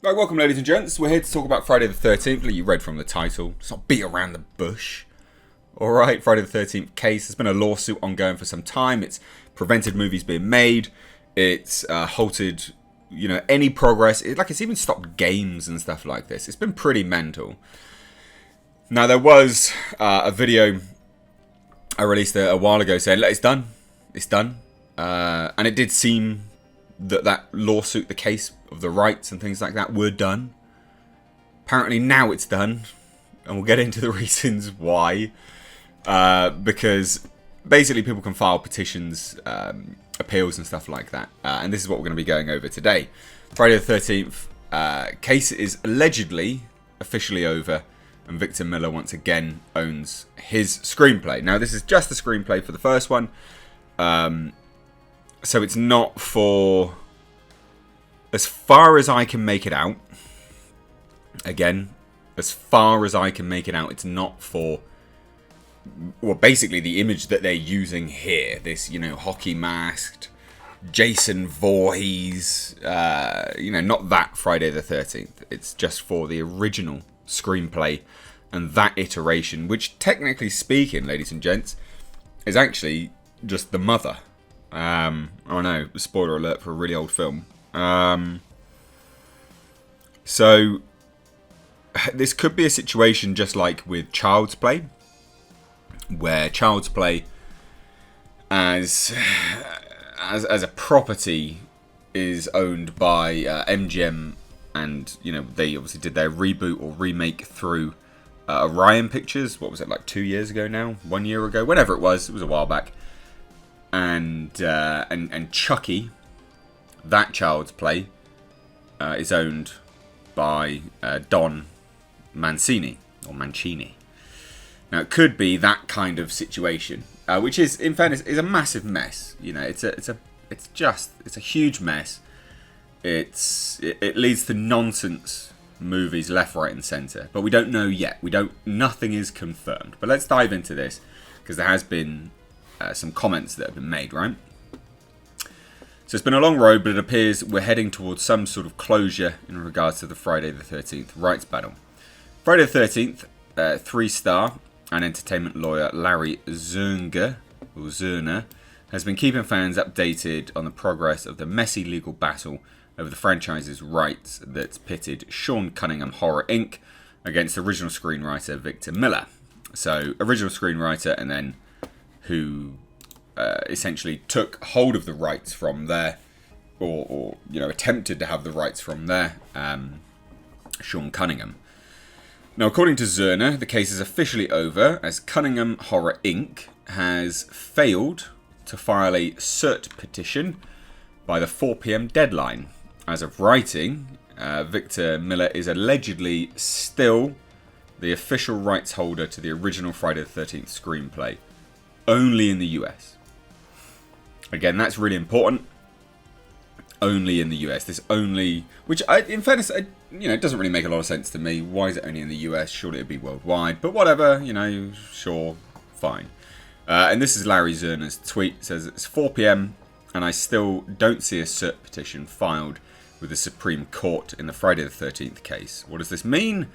Right, welcome ladies and gents. We're here to talk about Friday the 13th, like you read from the title. It's not beat around the bush. Alright, Friday the 13th case. There's been a lawsuit ongoing for some time. It's prevented movies being made. It's halted, any progress. It's even stopped games and stuff like this. It's been pretty mental. Now, there was a video I released a while ago saying, look, it's done. It's done. And it did seem that lawsuit, the case of the rights and things like that, were done. Apparently now it's done, and we'll get into the reasons why. Because basically people can file petitions, appeals and stuff like that. And this is what we're going to be going over today. Friday the 13th case is allegedly officially over, and Victor Miller once again owns his screenplay. Now this is just the screenplay for the first one. So it's not for, as far as I can make it out, again, as far as I can make it out, it's not for, well, basically the image that they're using here, this, hockey masked, Jason Voorhees, not that Friday the 13th. It's just for the original screenplay and that iteration, which technically speaking, ladies and gents, is actually just the mother. Oh no, spoiler alert for a really old film. So this could be a situation just like with Child's Play, where Child's Play as a property is owned by MGM, and they obviously did their reboot or remake through Orion Pictures. What was it, like 2 years ago now? 1 year ago? Whenever it was a while back. And Chucky, that Child's Play, is owned by Don Mancini or Mancini. Now it could be that kind of situation, which is, in fairness, is a massive mess. It's a huge mess. It leads to nonsense movies left, right, and centre. But we don't know yet. Nothing is confirmed. But let's dive into this, because there has been some comments that have been made, right? So it's been a long road, but it appears we're heading towards some sort of closure in regards to the Friday the 13th rights battle. Friday the 13th, 3-star and entertainment lawyer Larry Zerner has been keeping fans updated on the progress of the messy legal battle over the franchise's rights that's pitted Sean Cunningham Horror Inc. against original screenwriter Victor Miller. So original screenwriter, and then who essentially took hold of the rights from there, or attempted to have the rights from there, Sean Cunningham. Now, according to Zerner, the case is officially over, as Cunningham Horror Inc. has failed to file a cert petition by the 4 p.m. deadline. As of writing, Victor Miller is allegedly still the official rights holder to the original Friday the 13th screenplay, only in the US. Again, that's really important. Only in the US. Which, in fairness, it doesn't really make a lot of sense to me. Why is it only in the US? Surely it'd be worldwide. But whatever, sure, fine. And this is Larry Zerner's tweet. It says, it's 4 p.m. and I still don't see a cert petition filed with the Supreme Court in the Friday the 13th case. What does this mean?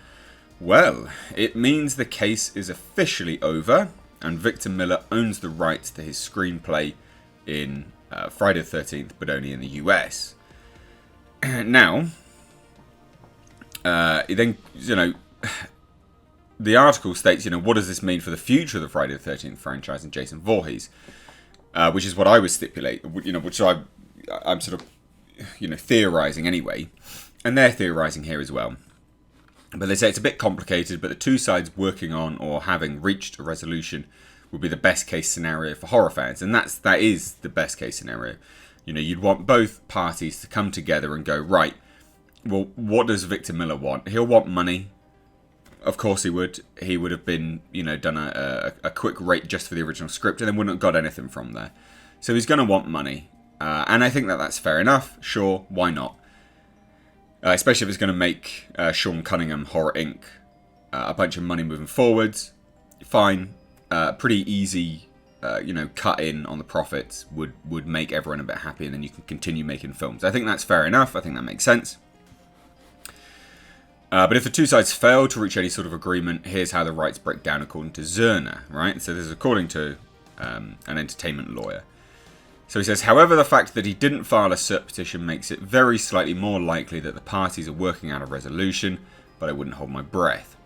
Well, it means the case is officially over, and Victor Miller owns the rights to his screenplay in Friday the 13th, but only in the US. Now, then, the article states, what does this mean for the future of the Friday the 13th franchise and Jason Voorhees? Which is what I would stipulate, which I'm sort of, theorising anyway. And they're theorising here as well. But they say it's a bit complicated, but the two sides working on or having reached a resolution would be the best case scenario for horror fans. And that is the best case scenario. You'd want both parties to come together and go, right, well, what does Victor Miller want? He'll want money. Of course he would. He would have been, done a quick rate just for the original script and then wouldn't have got anything from there. So he's going to want money. And I think that's fair enough. Sure, why not? Especially if it's going to make Sean Cunningham Horror Inc. A bunch of money moving forwards. Fine. Pretty easy, cut in on the profits would make everyone a bit happy, and then you can continue making films. I think that's fair enough. I think that makes sense. But if the two sides fail to reach any sort of agreement, here's how the rights break down according to Zerner, right? So this is according to an entertainment lawyer. So he says, however, the fact that he didn't file a cert petition makes it very slightly more likely that the parties are working out a resolution, but I wouldn't hold my breath.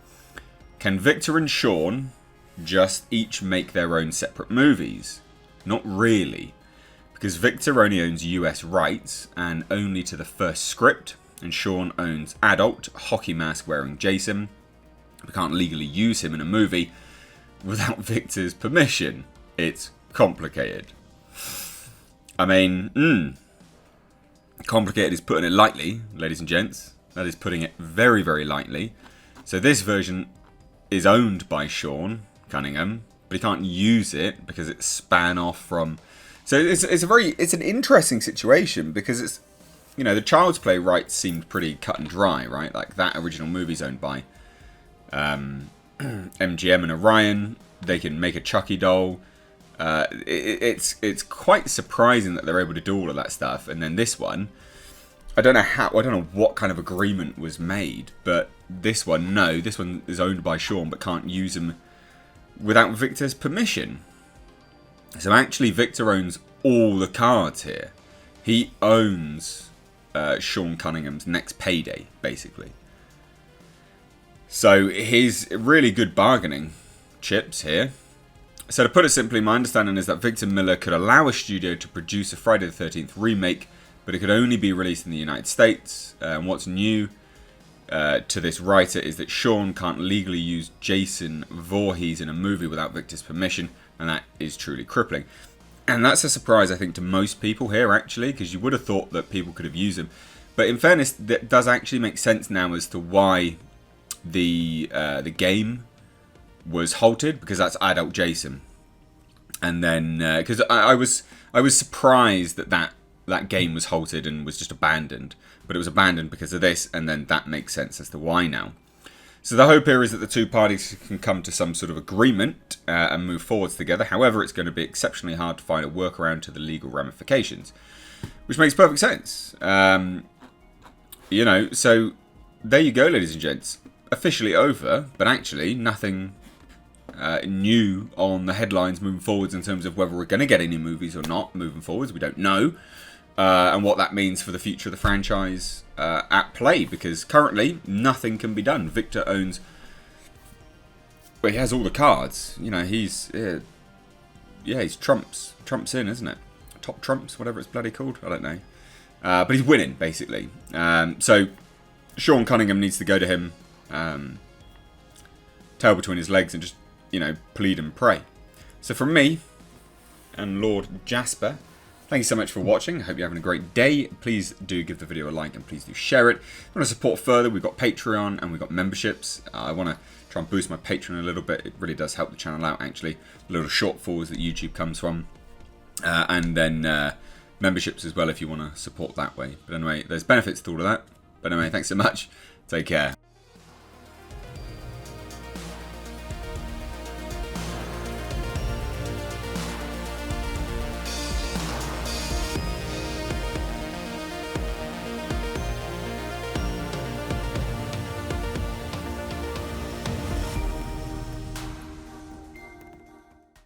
Can Victor and Sean just each make their own separate movies? Not really, because Victor only owns US rights and only to the first script, and Sean owns adult hockey mask wearing Jason. We can't legally use him in a movie without Victor's permission. It's complicated. I mean, complicated is putting it lightly, ladies and gents. That is putting it very, very lightly. So this version is owned by Sean Cunningham, but he can't use it because it's span off from. So it's an interesting situation because it's, you know, the Child's Play rights seemed pretty cut and dry, right? Like that original movie's owned by MGM and Orion. They can make a Chucky doll. It's quite surprising that they're able to do all of that stuff, and then this one, I don't know what kind of agreement was made, but this one is owned by Sean, but can't use them without Victor's permission. So actually, Victor owns all the cards here. He owns Sean Cunningham's next payday, basically. So he's really good bargaining chips here. So to put it simply, my understanding is that Victor Miller could allow a studio to produce a Friday the 13th remake, but it could only be released in the United States. And what's new to this writer is that Sean can't legally use Jason Voorhees in a movie without Victor's permission, and that is truly crippling. And that's a surprise, I think, to most people here, actually, because you would have thought that people could have used them. But in fairness, that does actually make sense now as to why the game was halted, because that's adult Jason. And then because I was surprised that game was halted and was just abandoned, but it was abandoned because of this, and then that makes sense as to why now. So the hope here is that the two parties can come to some sort of agreement and move forwards together. However, it's going to be exceptionally hard to find a workaround to the legal ramifications, which makes perfect sense. You know, so there you go, ladies and gents. Officially over, but actually nothing new on the headlines moving forwards in terms of whether we're going to get any movies or not moving forwards. We don't know. And what that means for the future of the franchise at play, because currently nothing can be done. Victor owns, well, he has all the cards. You know, he's trumps in, isn't it? Top trumps, whatever it's bloody called. I don't know. But he's winning basically. So Sean Cunningham needs to go to him, tail between his legs, and just, you know, plead and pray. So from me and Lord Jasper, thank you so much for watching. I hope you're having a great day. Please do give the video a like and please do share it. If you want to support further, we've got Patreon and we've got memberships. I want to try and boost my Patreon a little bit. It really does help the channel out, actually. The little shortfalls that YouTube comes from. And then memberships as well if you want to support that way. But anyway, there's benefits to all of that. But anyway, thanks so much. Take care.